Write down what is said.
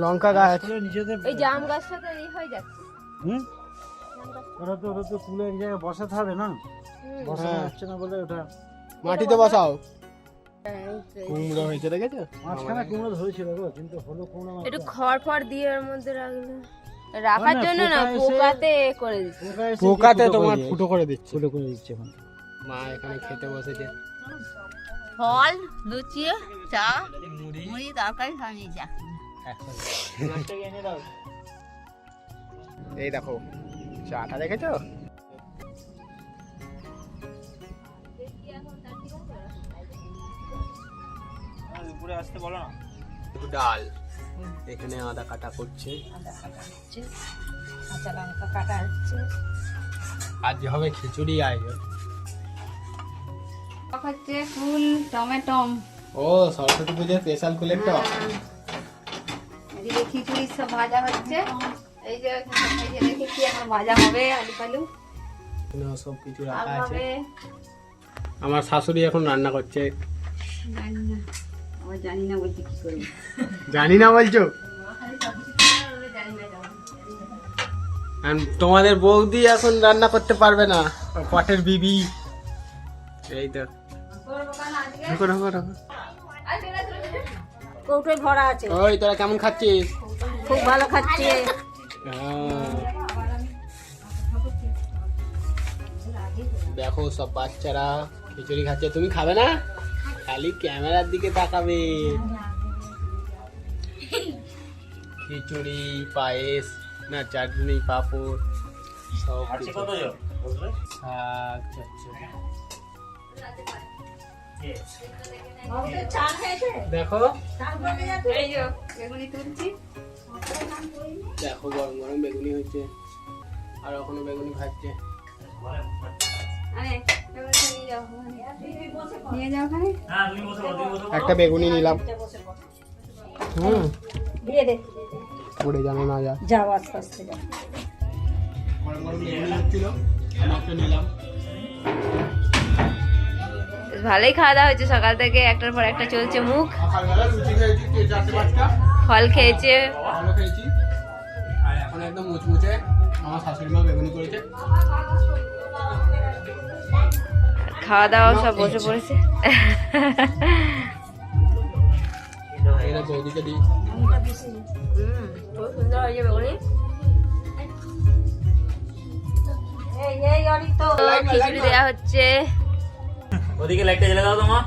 লঙ্কা গাছ নিজেদের এই জাম গাছটা তো এই হয়ে যাচ্ছে। ওরা তো তুলে এক জায়গায় বসাতে হবে না, বসানো হচ্ছে না বলে ওটা মাটিতে বসাও। কুমড়ো হয়েছে দেখেছো? মাঝখানে কুমড়ো ধরেছিল গো, কিন্তু হলো কুমড়ো একটু খড় ফড় দিয়ে এর মধ্যে রাখলে রাখার জন্য না, পোকাতে করে দিচ্ছে। পোকাতে তোমার ফুটো করে দিচ্ছে। ফুটো করে দিচ্ছে এখন। মা এখানে খেতে বসেছে। ফল, লুচি, চা, মুড়ি, তরকারি সব নিয়ে যা। এই দেখো চাটা দেখেছো? উপরে আসতে বলো না। ডাল, এখানে আদা কাটা করছে, কাঁচা লঙ্কা কাটা হচ্ছে। আজ হবে খিচুড়ি আয়োজন। হচ্ছে ফুল টমেটম, ও সরস্বতী পূজার স্পেশাল কুলের টক। এদিকে খিচুড়ি সব ভাজা হচ্ছে। এই যে দেখেছি এখন ভাজা হবে, আলু ফালু সব কিছু রাখা আছে। হবে। আমার শাশুড়ি এখন রান্না করছে। জানি না বলছি কি করবো, জানি না বলছো? আর তোমাদের বৌদি এখন রান্না করতে পারবে না, পটের বিবি। এই তো কৌটোয় ভরা আছে। ওই তোরা কেমন খাচ্ছিস? খুব ভালো খাচ্ছে। দেখো সব বাচ্চারা খিচুড়ি খাচ্ছে, তুমি খাবে না? খালি ক্যামেরার দিকে তাকাবে। খিচুড়ি, পায়েস, না চাটনি, পাঁপড়, সব কিছু। শাক, চচ্চড়ি। দেখো বেগুনি তুলছি। দেখো গরম গরম বেগুনি হচ্ছে, আর এখনো বেগুনি ভাজছে। নিয়ে যাও ওখানে। একটা বেগুনি নিলাম। দিয়ে দে, পড়ে জানো না যা। যাও আস্তে আস্তে যাও। গরম গরম বেগুনি হচ্ছিল, আমি একটা নিলাম। ভালোই খাওয়া দাওয়া হয়েছে সকাল থেকে, একটার পর একটা চলছে মুখ। সকালবেলা লুচি খেয়েছি 4-5টা, ফল খেয়েছে। ভালো খেয়েছি। আর এখন একদম মুচমুচে আমার শাশুড়ি মা বেগুনি করেছে। খাওয়া দাওয়া সব বসে পড়েছে। এটা বৌদিকে দিই। খুব সুন্দর হয়েছে বেগুনি। খিচুড়ি দেওয়া হচ্ছে। ওদিকে লাইটটা জ্বালা দাও তোমার।